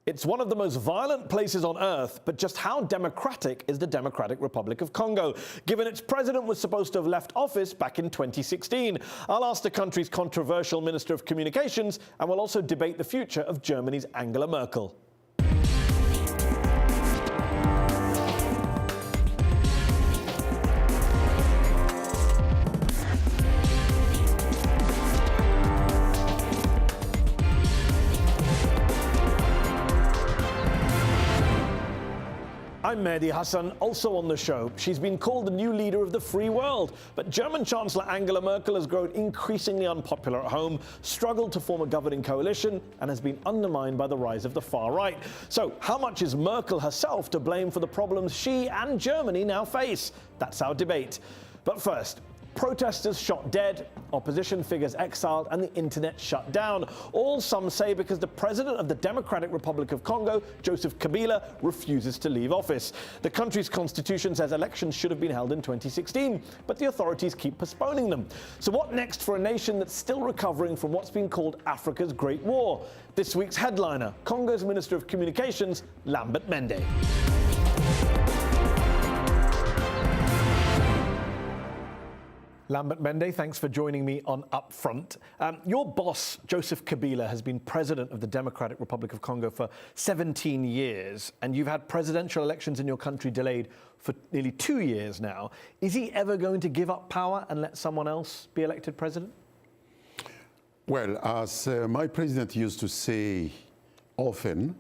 It's one of the most violent places on earth, but just how democratic is the Democratic Republic of Congo, given its president was supposed to have left office back in 2016? I'll ask the country's controversial Minister of Communications, and we'll also debate the future of Germany's Angela Merkel. I'm Mehdi Hassan, also on the show. She's been called the new leader of the free world, but German Chancellor Angela Merkel has grown increasingly unpopular at home, struggled to form a governing coalition, and has been undermined by the rise of the far right. So how much is Merkel herself to blame for the problems she and Germany now face? That's our debate. But first, protesters shot dead, opposition figures exiled, and the internet shut down. All, some say, because the president of the Democratic Republic of Congo, Joseph Kabila, refuses to leave office. The country's constitution says elections should have been held in 2016, but the authorities keep postponing them. So what next for a nation that's still recovering from what's been called Africa's Great War? This week's headliner, Congo's Minister of Communications, Lambert Mendé. Lambert Mendé, thanks for joining me on Upfront. Your boss, Joseph Kabila, has been president of the Democratic Republic of Congo for 17 years, and you've had presidential elections in your country delayed for nearly 2 years now. Is he ever going to give up power and let someone else be elected president? Well, as my president used to say often,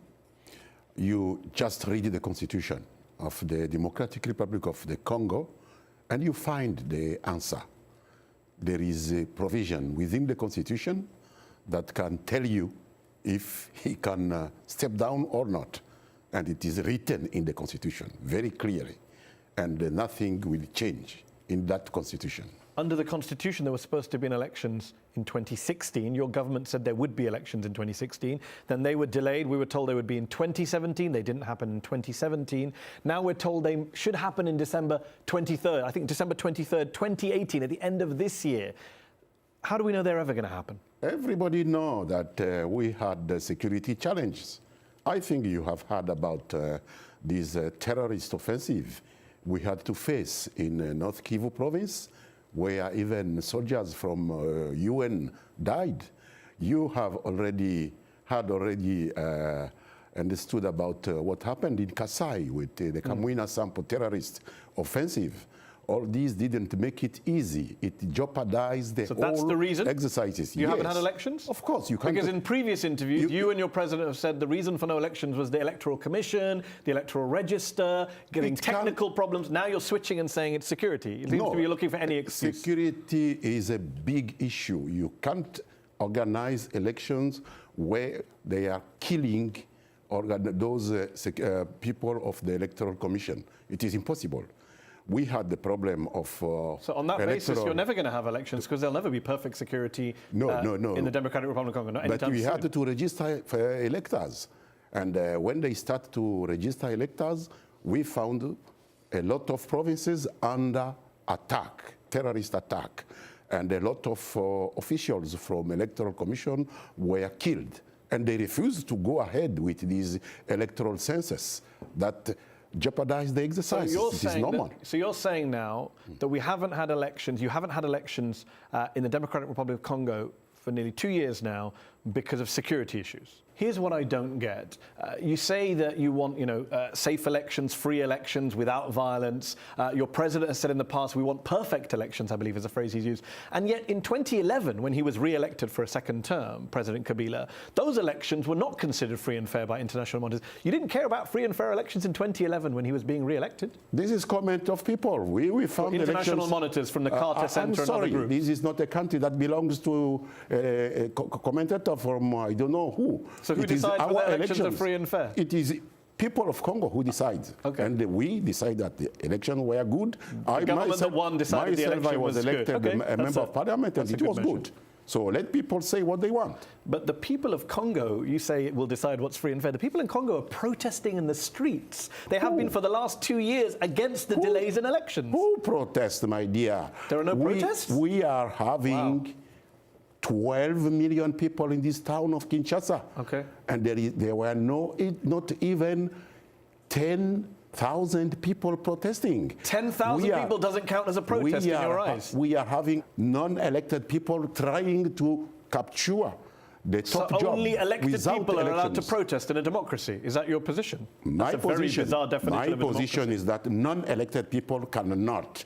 you just read the Constitution of the Democratic Republic of the Congo, and you find the answer. There is a provision within the Constitution that can tell you if he can step down or not. And it is written in the Constitution very clearly. And nothing will change in that Constitution. Under the Constitution, there were supposed to be elections in 2016. Your government said there would be elections in 2016. Then they were delayed. We were told they would be in 2017. They didn't happen in 2017. Now we're told they should happen in December 23rd. I think December 23rd, 2018, at the end of this year. How do we know they're ever going to happen? Everybody knows that we had security challenges. I think you have heard about this terrorist offensive we had to face in North Kivu province, where even soldiers from UN died. You have already understood about what happened in Kasai with the Kamwina Sampo terrorist offensive. All these didn't make it easy. It jeopardized the whole exercises. You haven't had elections? Of course, you can't. Because in previous interviews, you and your president have said the reason for no elections was the Electoral Commission, the Electoral Register, getting technical problems. Now you're switching and saying it's security. It seems to be you're looking for any excuse. Security is a big issue. You can't organize elections where they are killing those people of the Electoral Commission. It is impossible. We had the problem of So on that basis, you're never going to have elections because there'll never be perfect security in the Democratic Republic of Congo. But we had to register electors. And when they start to register electors, we found a lot of provinces under attack, terrorist attack. And a lot of officials from Electoral Commission were killed. And they refused to go ahead with these electoral census that jeopardize the exercise. So it is normal. So you're saying now that we haven't had elections, you haven't had elections in the Democratic Republic of Congo for nearly 2 years now because of security issues. Here's what I don't get. You say that you want, safe elections, free elections without violence. Your president has said in the past, we want perfect elections, I believe is a phrase he's used. And yet in 2011, when he was re-elected for a second term, President Kabila, those elections were not considered free and fair by international monitors. You didn't care about free and fair elections in 2011 when he was being re-elected? This is comment of people. We found international monitors from the Carter Center and other groups. This is not a country that belongs to a commentator from I don't know who. So who decides whether elections are free and fair? It is people of Congo who decide. Okay. And we decide that the elections were good. The government that won decided the election was good. I was elected a member of parliament and it was good. So let people say what they want. But the people of Congo, you say, will decide what's free and fair. The people in Congo are protesting in the streets. They have been for the last 2 years against the delays in elections. Who protests, my dear? There are no protests? We are having 12 million people in this town of Kinshasa. Okay. And there were not even 10,000 people protesting. 10,000 people doesn't count as a protest in your eyes. We are having non-elected people trying to capture the top job. So only elected people are allowed to elections. protest in a democracy. Is that your position? My That's a very position, bizarre definition of a position democracy. is that non-elected people cannot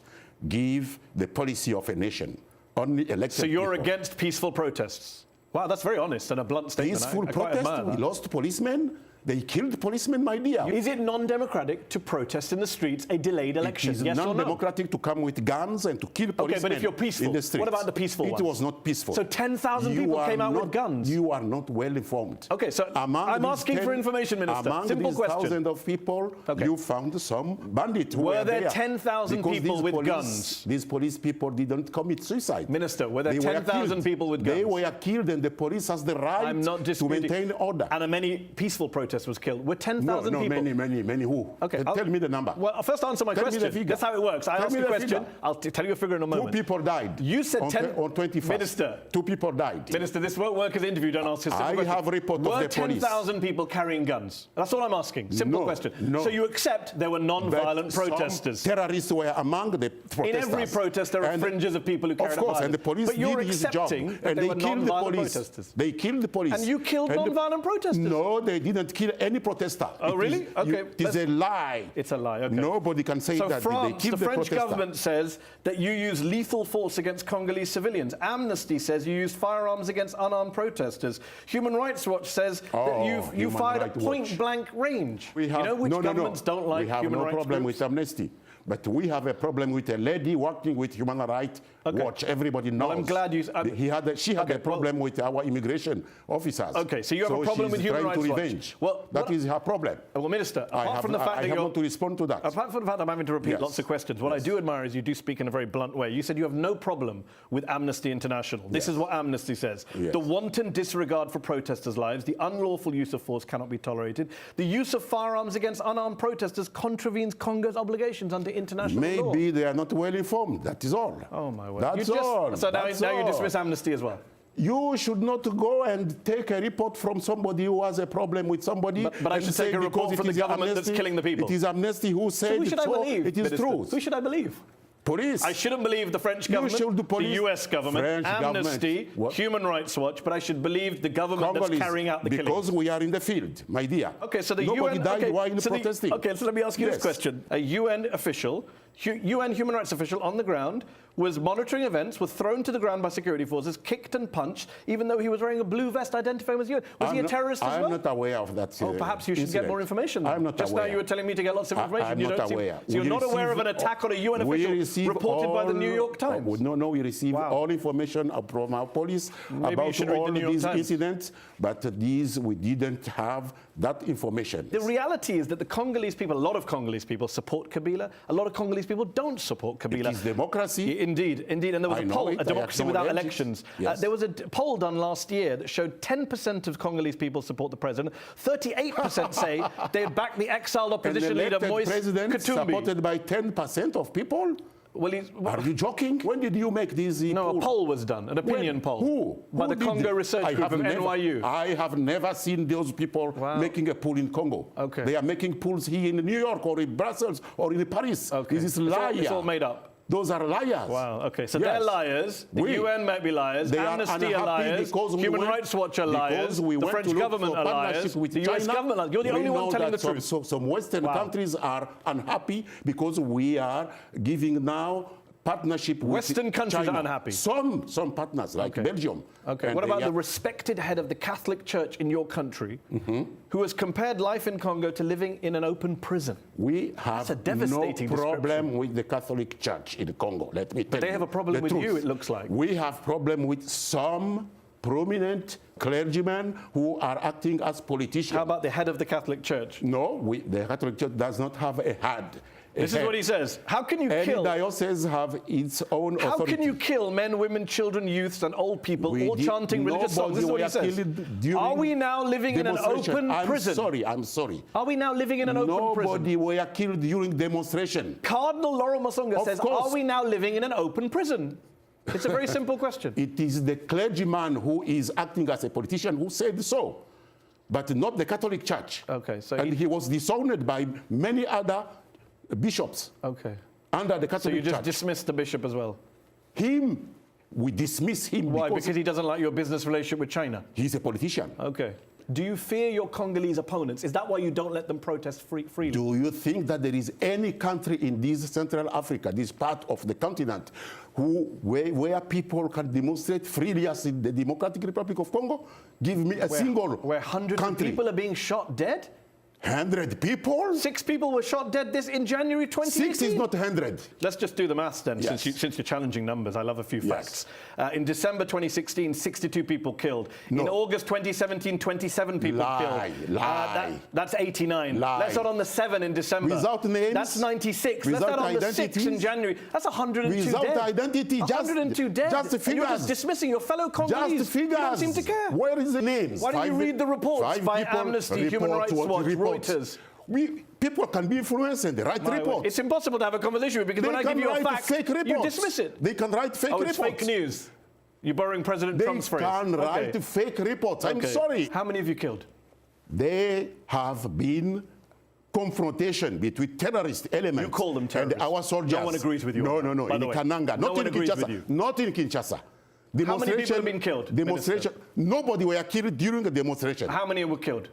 give the policy of a nation. Only elected So you're people. against peaceful protests? Wow, that's very honest and a blunt statement. Peaceful I quite protest, admire we that. lost policemen. They killed policemen, my dear. Is it non-democratic to protest in the streets a delayed election? It is yes or no? non-democratic to come with guns and to kill policemen. Okay, but if you're peaceful, in the streets. what about the peaceful It ones? was not peaceful. So 10,000 people came out with guns? You are not well informed. Okay, so I'm asking for information, Minister. Among Simple these question. thousands of people, you found some bandits who Were there there 10,000 because people these with police- guns? These police people didn't commit suicide. Minister, were there They 10,000 killed. people with guns? They were killed and the police has the right I'm not to disputing. maintain order. And many peaceful protest was killed. Were 10,000 people? Many who? Okay, Tell me the number. Well, first answer my Tell me the question. figure. That's how it works. I Tell ask me a the question. figure. I'll tell you a figure in a moment. 2 people died. You said on 10. On 21st. Minister. 2 people died. Minister, this won't work as an interview. Don't ask a simple question. I have a report of Were the police. 10,000 people carrying guns? That's all I'm asking. Simple No, question. no. So you accept there were non-violent But protesters? some terrorists were among the protesters. In every protest, there are And fringes of people who carried Of course, violence. and the police but you're did his job. accepting that And there they were killed the non-violent police. protesters. They killed the police. And you killed non-violent protesters? No, they didn't kill any protester. Oh, really? Okay. It is a lie. It's a lie, okay. Nobody can say So that France, they killed the the French protester. government says that you use lethal force against Congolese civilians. Amnesty says you used firearms against unarmed protesters. Human Rights Watch says that you Human fired at Rights Watch. point-blank range. We have, you know which no. governments don't like we have human no rights problem groups? with Amnesty. But we have a problem with a lady working with Human Rights Watch. Everybody knows. Well, I'm glad you... she had a problem with our immigration officers. Okay, so you have a problem with Human Rights Watch. She's trying to revenge. Well, that is her problem. Well, Minister, apart from the fact that I you're... want to respond to that. Apart from the fact that I'm having to repeat Yes. lots of questions, what I do admire is you do speak in a very blunt way. You said you have no problem with Amnesty International. This is what Amnesty says. Yes. The wanton disregard for protesters' lives, the unlawful use of force cannot be tolerated. The use of firearms against unarmed protesters contravenes Congo's obligations under international law. Maybe they are not well informed. That is all. Oh, my word. That's all. So now That's you all. dismiss Amnesty as well? You should not go and take a report from somebody who has a problem with somebody. But I and should say take a report because from it the is government that's Amnesty, killing the people. It is Amnesty who said So who should I believe, it is Minister? true. Who should I believe? Police. I shouldn't believe the French government, should do police. the US government, French Amnesty, government. Human Rights Watch, but I should believe the government Congolese, that's carrying out the killings. because we are in the field, my dear. Okay, so the Nobody UN died while so protesting. Okay, so let me ask you Yes. this question: a UN official, UN human rights official on the ground, was monitoring events, was thrown to the ground by security forces, kicked and punched, even though he was wearing a blue vest identifying as UN. Was he a terrorist as well? I'm not aware of that. Oh, perhaps you should incident. get more information. Then. I'm not Just aware. now you were telling me to get lots of information. I'm you not don't seem- aware. So you're We not aware of an receive attack on a UN we official receive reported by the New all- York Times? No, we receive Wow. all information from our police Maybe you about should read the all New York these Times. incidents, but these we didn't have that information. The reality is that the Congolese people, a lot of Congolese people support Kabila. A lot of Congolese people don't support Kabila. It is democracy. Indeed. And there was I a know poll, it, a I democracy without acknowledge it. elections. Yes. There was a poll done last year that showed 10% of Congolese people support the president. 38% say they'd back the exiled An opposition leader elected Moise president Katumbi. supported by 10% of people? Well, Are you joking? When did you make this no, a poll was done, an opinion When? poll. Who? By Who the did Congo it? Research Group of NYU. I have never seen those people making a poll in Congo. Okay. They are making polls here in New York or in Brussels or in Paris. Okay. This is liar. It's all made up. Those are liars. Wow, okay. So Yes. they're liars. The UN might be liars. They are Amnesty are unhappy liars. because we Human went- Rights Watch are liars. because we The went French to look government for are partnership liars. with The US China. government lies. You're the We only one know telling the that truth. some Western Wow. countries are unhappy because we are giving now partnership with Western countries China. are unhappy. Some partners like Belgium. Okay, And what about they the are- respected head of the Catholic Church in your country who has compared life in Congo to living in an open prison? We have a devastating no problem with the Catholic Church in Congo. Let me tell you. They have a problem the with truth. you, it looks like. We have problem with some prominent clergymen who are acting as politicians. How about the head of the Catholic Church? No, the Catholic Church does not have a head. This is what he says. How can you Any kill? diocese have its own How authority. can you kill men, women, children, youths, and old people all chanting religious songs? This is what he says. Are we now living in an open prison? I'm sorry. Are we now living in an open prison? Nobody were killed during demonstration. Cardinal Laurent Masonga Of says, course. are we now living in an open prison? It's a very simple question. It is the clergyman who is acting as a politician who said so, but not the Catholic Church. Okay, so and he was disowned by many other bishops okay. under the Catholic So you just Church. dismissed the bishop as well? We dismiss him. Why? Because he doesn't like your business relationship with China? He's a politician. Okay. Do you fear your Congolese opponents? Is that why you don't let them protest freely? Do you think that there is any country in this Central Africa, this part of the continent, where people can demonstrate freely as in the Democratic Republic of Congo? Give me a single Where hundreds country. of people are being shot dead? 100 people? 6 people were shot dead in January 2018. 6 is not 100. Let's just do the maths then, Yes. since you're challenging numbers. I love a few Yes. facts. In December 2016, 62 people killed. No. In August 2017, 27 people Lie, killed. lie. That's 89. Lie. Let's add on the 7 in December. Without names? That's 96. Let's Without add on the 6 in identities? January. That's 102 Without dead. identity, 102 dead. just the And you're figures. just dismissing your fellow Congolese. Just figures. You don't seem to care. Where is the names? Why don't you read the reports 5 by people Amnesty, Human report Rights what Watch, reports. Reuters? People can be influenced and they write reports. It's impossible to have a conversation with you because when I give you a fact, fake reports. you dismiss it. They can write fake Oh, it's reports. fake news. You're borrowing President They Trump's phrase. can write Okay. fake reports. I'm Okay. sorry. How many have you killed? There have been confrontation between terrorist elements You call them terrorists. and our soldiers. No one agrees with you No, on no, that, no. by In the way. Kananga, No not one in agrees with Kinshasa. you. Not in Kinshasa. How many people have been killed, Demonstration. Nobody were killed during the demonstration. How many were killed?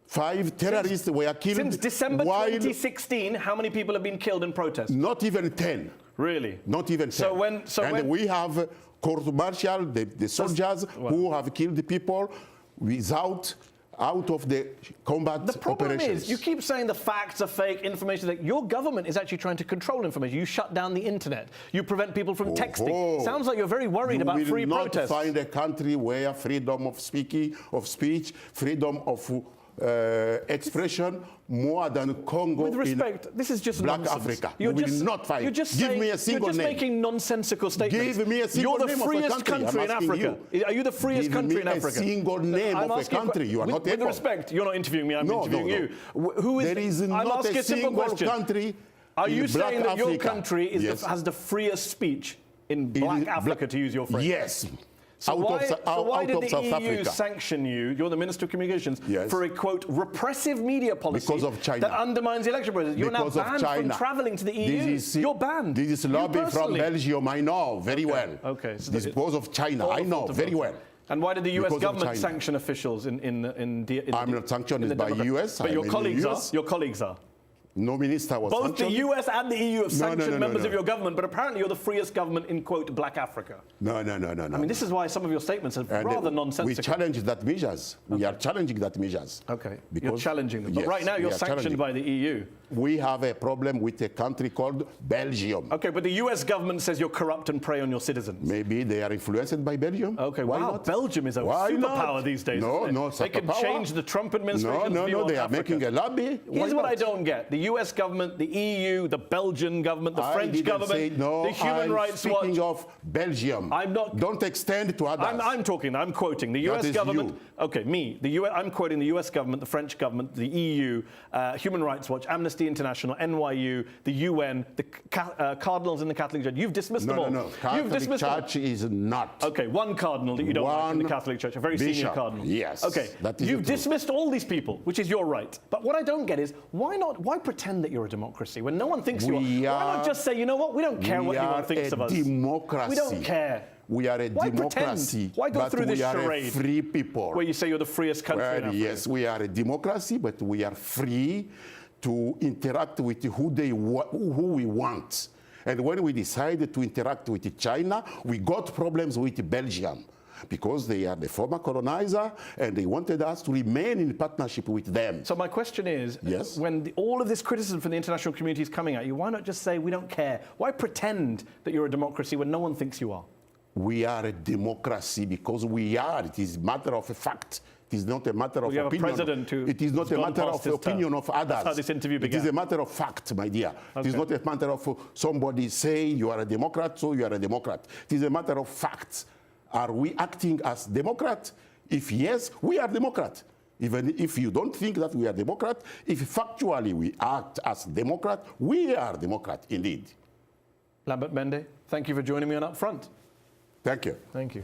Five terrorists were killed. Since December while 2016, how many people have been killed in protest? Not even 10. Really? Not even 10. So when we have court-martial, the soldiers who have killed people out of the combat The problem operations. is, you keep saying the facts are fake, information that your government is actually trying to control information. You shut down the internet. You prevent people from texting. Sounds like you're very worried about free protests. You will not find a country where freedom of speech, freedom of expression more than Congo. With respect, this is just Black nonsense. Africa. You're you just, will not find. You're just Give saying, me a single You're just name. making nonsensical statements. Give me a single You're the name of a freest country in I'm asking Africa. Are you the freest country in Africa? Give me a single name I'm of a asking country. You are not with able. respect, you're not interviewing me. I'm interviewing you. Who is? There is I'm not asking a simple single question. country. Are you in Black saying that your Africa. country is Yes. has the freest speech in Black Africa, to use your phrase? Yes. So why did the South EU Africa. sanction you, you're the Minister of Communications, Yes. for a, quote, repressive media policy Because of China. that undermines the election process? You're Because now of banned from China. travelling to the EU. You're banned. This is You lobby from personally. Belgium, I know very well. Okay. So this is because of China, I know very well. And why did the US Because of government China. sanction officials I'm not sanctioned in the by Democrat- US. But I'm your in colleagues the are. US. Your colleagues are. No minister was Both sanctioned. the US and the EU have sanctioned members no. of your government, but apparently you're the freest government in, quote, Black Africa. No. I mean, this is why some of your statements are And rather we nonsensical. challenge that measures. We are challenging that measures. Okay, you're Because- challenging them. But yes, right now we you're are sanctioned challenging. by the EU. We have a problem with a country called Belgium. Okay, but the US government says you're corrupt and prey on your citizens. Maybe they are influenced by Belgium. Okay, Why wow, not? Belgium is a Why superpower not? these days. No, isn't it? no, They can superpower. change the Trump administration's view No, on they are Africa. making a lobby. Here's Why what I not? don't get. The US government, the EU, the Belgian government, the I French didn't government, say no, the Human I'm Rights Watch. speaking of Belgium. I'm not- Don't extend to others. I'm quoting the US is government. you. Okay, me. I'm quoting the US government, the French government, the EU, Human Rights Watch, Amnesty International, NYU, the UN, the cardinals in the Catholic Church. You've dismissed them all. No. You've Catholic dismissed them all. Church is not. Okay, one cardinal that you don't like in the One Catholic Church, a very senior bishop, cardinal. yes, Okay, that is you've the truth. dismissed all these people, which is your right. But what I don't get is, why pretend that you're a democracy when no one thinks you are? Why not just say, you know what, we don't care what anyone thinks of us. Democracy. We don't care. We are a Why democracy. pretend? Why go but through this we are charade a free people. where you say you're the freest country in Well, Africa? yes, we are a democracy, but we are free to interact with who we want. And when we decided to interact with China, we got problems with Belgium because they are the former colonizer and they wanted us to remain in partnership with them. So my question is, Yes. when all of this criticism from the international community is coming at you, why not just say we don't care? Why pretend that you're a democracy when no one thinks you are? We are a democracy because we are. It is a matter of a fact. It is not a matter of you have a opinion. president who It is not has a gone matter past of his opinion term. of others. That's how this interview began. It is a matter of fact, my dear. It is not a matter of somebody saying you are a Democrat, so you are a Democrat. It is a matter of facts. Are we acting as Democrat? If yes, we are Democrat. Even if you don't think that we are Democrat, if factually we act as Democrat, we are Democrat indeed. Lambert, Mendé, thank you for joining me on Up Front. Thank you. Thank you.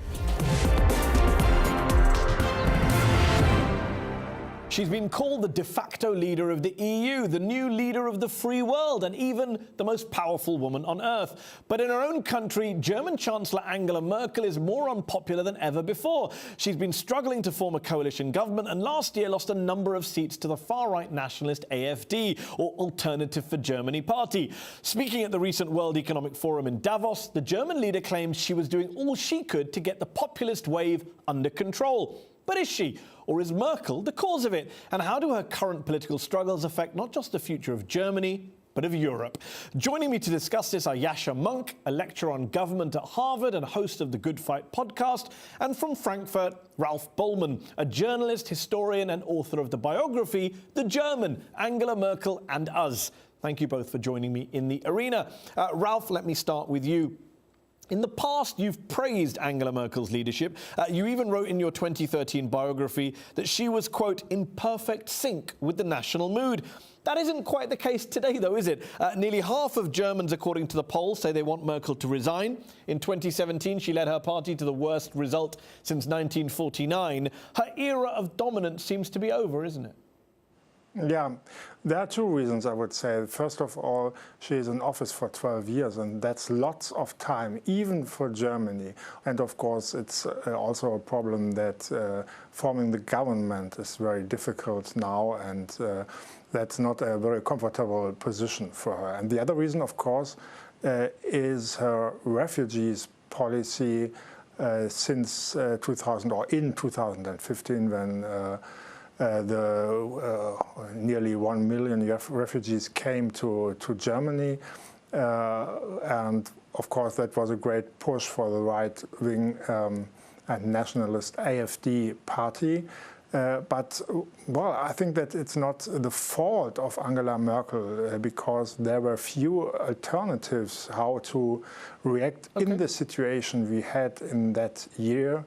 She's been called the de facto leader of the EU, the new leader of the free world, and even the most powerful woman on earth. But in her own country, German Chancellor Angela Merkel is more unpopular than ever before. She's been struggling to form a coalition government and last year lost a number of seats to the far-right nationalist AfD, or Alternative for Germany party. Speaking at the recent World Economic Forum in Davos, the German leader claims she was doing all she could to get the populist wave under control. But is she? Or is Merkel the cause of it? And how do her current political struggles affect not just the future of Germany, but of Europe? Joining me to discuss this are Yascha Mounk, a lecturer on government at Harvard and host of the Good Fight podcast, and from Frankfurt, Ralph Bollmann, a journalist, historian and author of the biography, The German, Angela Merkel and Us. Thank you both for joining me in the arena. Ralph, let me start with you. In the past, you've praised Angela Merkel's leadership. You even wrote in your 2013 biography that she was, quote, in perfect sync with the national mood. That isn't quite the case today, though, is it? Nearly half of Germans, according to the polls, say they want Merkel to resign. In 2017, she led her party to the worst result since 1949. Her era of dominance seems to be over, isn't it? Yeah, there are two reasons, I would say. First of all, she is in office for 12 years, and that's lots of time, even for Germany. And of course, it's also a problem that forming the government is very difficult now, and that's not a very comfortable position for her. And the other reason, of course, is her refugees policy since 2000 or in 2015, when nearly 1 million refugees came to Germany, and of course that was a great push for the right-wing and nationalist AfD party. But, well, I think that it's not the fault of Angela Merkel because there were few alternatives how to react in the situation we had in that year.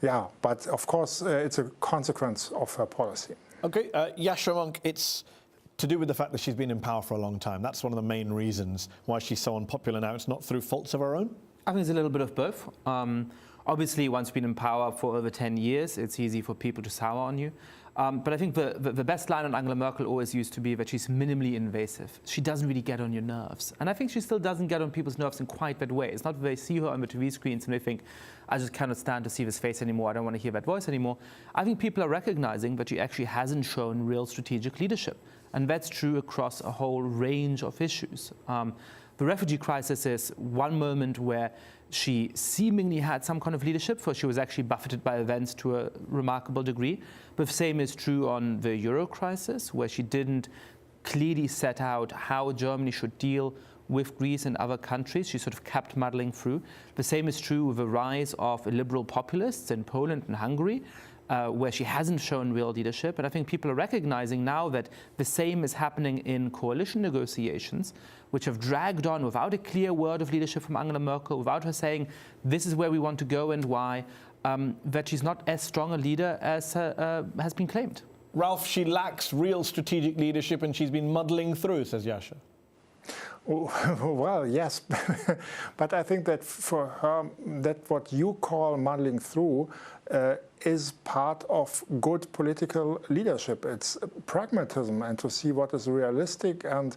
Yeah, but of course it's a consequence of her policy. Okay, Yascha Mounk, it's to do with the fact that she's been in power for a long time. That's one of the main reasons why she's so unpopular now. It's not through faults of her own? I think it's a little bit of both. Obviously, once you've been in power for over 10 years, it's easy for people to sour on you. But I think the best line on Angela Merkel always used to be that she's minimally invasive. She doesn't really get on your nerves. And I think she still doesn't get on people's nerves in quite that way. It's not that they see her on the TV screens and they think, I just cannot stand to see this face anymore, I don't want to hear that voice anymore. I think people are recognizing that she actually hasn't shown real strategic leadership. And that's true across a whole range of issues. The refugee crisis is one moment where she seemingly had some kind of leadership, for she was actually buffeted by events to a remarkable degree. But the same is true on the Euro crisis, where she didn't clearly set out how Germany should deal with Greece and other countries. She sort of kept muddling through. The same is true with the rise of liberal populists in Poland and Hungary, where she hasn't shown real leadership. And I think people are recognizing now that the same is happening in coalition negotiations, which have dragged on without a clear word of leadership from Angela Merkel, without her saying, this is where we want to go and why, that she's not as strong a leader as has been claimed. Ralph, she lacks real strategic leadership and she's been muddling through, says Yascha. Well, yes, but I think that for her, that what you call muddling through is part of good political leadership. It's pragmatism and to see what is realistic. And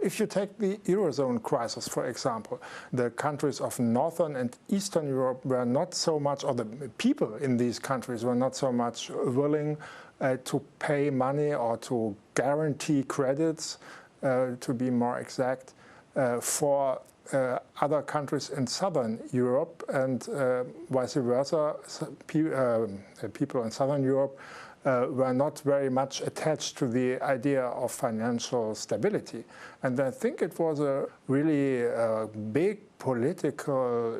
if you take the Eurozone crisis, for example, the countries of Northern and Eastern Europe were not so much, or the people in these countries were not so much willing to pay money or to guarantee credits, to be more exact, for other countries in Southern Europe, and vice versa. People in Southern Europe were not very much attached to the idea of financial stability. And I think it was a really big political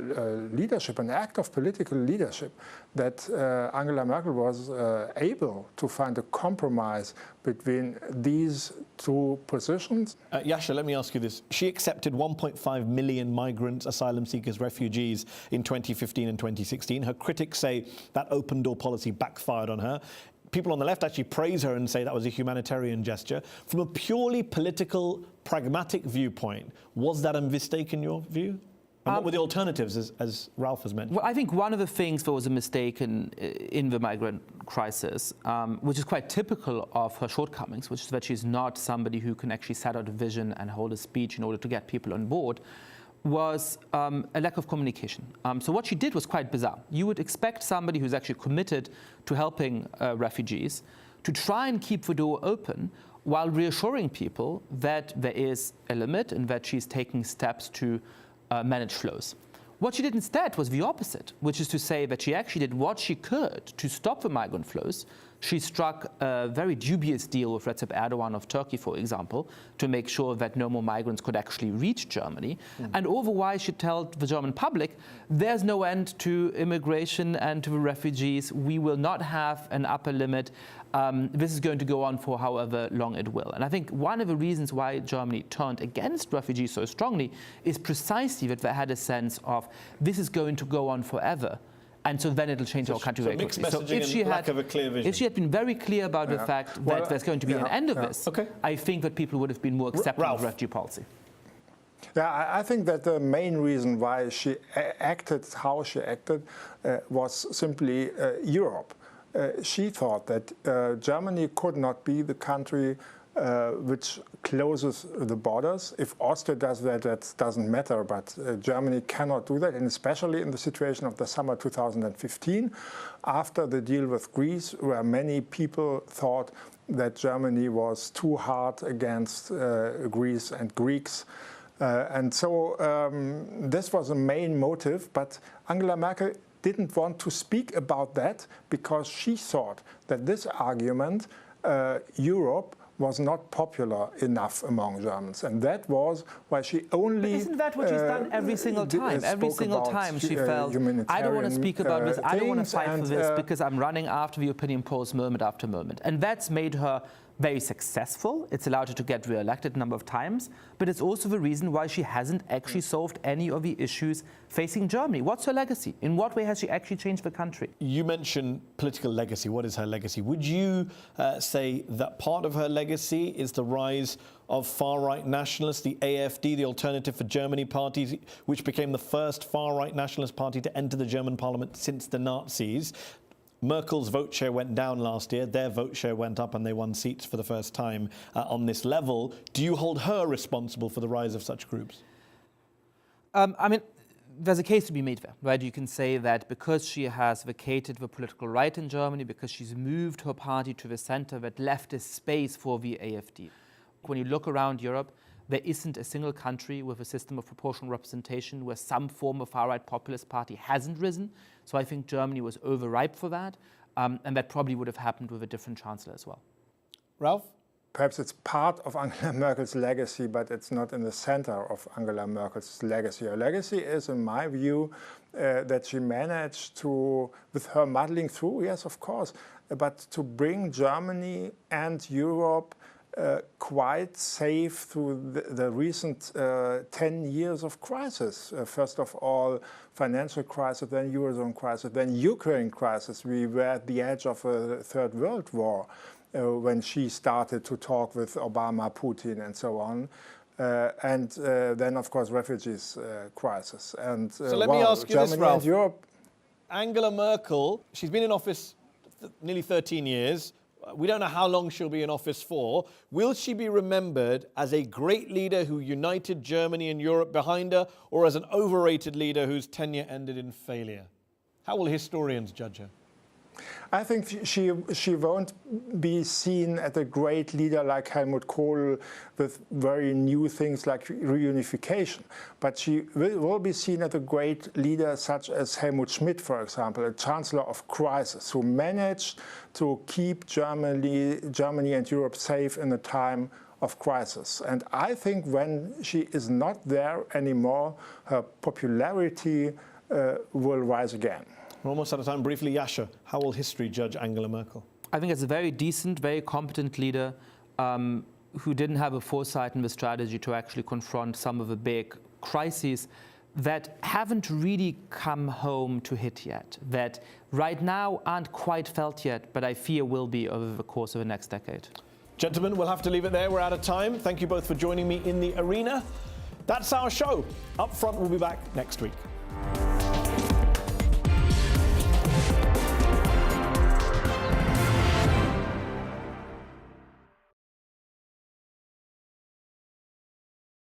leadership, an act of political leadership, that Angela Merkel was able to find a compromise between these two positions. Yascha, let me ask you this. She accepted 1.5 million migrants, asylum seekers, refugees in 2015 and 2016. Her critics say that open door policy backfired on her. people on the left actually praise her and say that was a humanitarian gesture. From a purely political, pragmatic viewpoint, was that a mistake in your view? And what were the alternatives, as Ralph has mentioned? Well, I think one of the things that was a mistake in the migrant crisis, which is quite typical of her shortcomings, which is that she's not somebody who can actually set out a vision and hold a speech in order to get people on board, was a lack of communication. So what she did was quite bizarre. You would expect somebody who's actually committed to helping refugees to try and keep the door open while reassuring people that there is a limit and that she's taking steps to manage flows. What she did instead was the opposite, which is to say that she actually did what she could to stop the migrant flows. She struck a very dubious deal with Recep Erdogan of Turkey, for example, to make sure that no more migrants could actually reach Germany. And otherwise, she told the German public, there's no end to immigration and to the refugees. We will not have an upper limit. This is going to go on for however long it will. And I think one of the reasons why Germany turned against refugees so strongly is precisely that they had a sense of this is going to go on forever. And so then it'll change our country very quickly. So if she had been very clear about the fact that there's going to be an end of this, I think that people would have been more accepting of refugee policy. Yeah, I think that the main reason why she acted how she acted was simply Europe. She thought that Germany could not be the country which closes the borders. If Austria does that, that doesn't matter, but Germany cannot do that, and especially in the situation of the summer 2015, after the deal with Greece, where many people thought that Germany was too hard against Greece and Greeks. And so this was a main motive, but Angela Merkel didn't want to speak about that because she thought that this argument, Europe, was not popular enough among Germans, and that was why she only. But isn't that what she's done every single time? Every single time she felt, I don't want to speak about this, I don't want to fight for this because I'm running after the opinion polls moment after moment. And that's made her very successful. It's allowed her to get re-elected a number of times, but it's also the reason why she hasn't actually solved any of the issues facing Germany. What's her legacy? In what way has she actually changed the country? You mentioned political legacy. What is her legacy? Would you say that part of her legacy is the rise of far-right nationalists, the AfD, the Alternative for Germany party, which became the first far-right nationalist party to enter the German parliament since the Nazis? Merkel's vote share went down last year. Their vote share went up and they won seats for the first time on this level. Do you hold her responsible for the rise of such groups? I mean, there's a case to be made there, right? You can say that because she has vacated the political right in Germany, because she's moved her party to the center, that left a space for the AfD. When you look around Europe, there isn't a single country with a system of proportional representation where some form of far-right populist party hasn't risen. So I think Germany was overripe for that, and that probably would have happened with a different chancellor as well. Ralph? Perhaps it's part of Angela Merkel's legacy, but it's not in the center of Angela Merkel's legacy. Her legacy is, in my view, that she managed to, with her muddling through, yes, of course, but to bring Germany and Europe quite safe through the recent 10 years of crisis. First of all, financial crisis, then Eurozone crisis, then Ukraine crisis. We were at the edge of a third world war when she started to talk with Obama, Putin, and so on. And then, of course, refugees crisis. And so let me ask you this, Ralph. Europe. Angela Merkel, she's been in office nearly 13 years. We don't know how long she'll be in office for. Will she be remembered as a great leader who united Germany and Europe behind her, or as an overrated leader whose tenure ended in failure? How will historians judge her? I think she won't be seen as a great leader like Helmut Kohl with very new things like reunification. But she will be seen as a great leader such as Helmut Schmidt, for example, a chancellor of crisis, who managed to keep Germany and Europe safe in a time of crisis. And I think when she is not there anymore, her popularity will rise again. We're almost out of time. Briefly, Yasha, how will history judge Angela Merkel? I think it's a very decent, very competent leader who didn't have a foresight and the strategy to actually confront some of the big crises that haven't really come home to hit yet, that right now aren't quite felt yet, but I fear will be over the course of the next decade. Gentlemen, we'll have to leave it there. We're out of time. Thank you both for joining me in the arena. That's our show. Up Front will be back next week.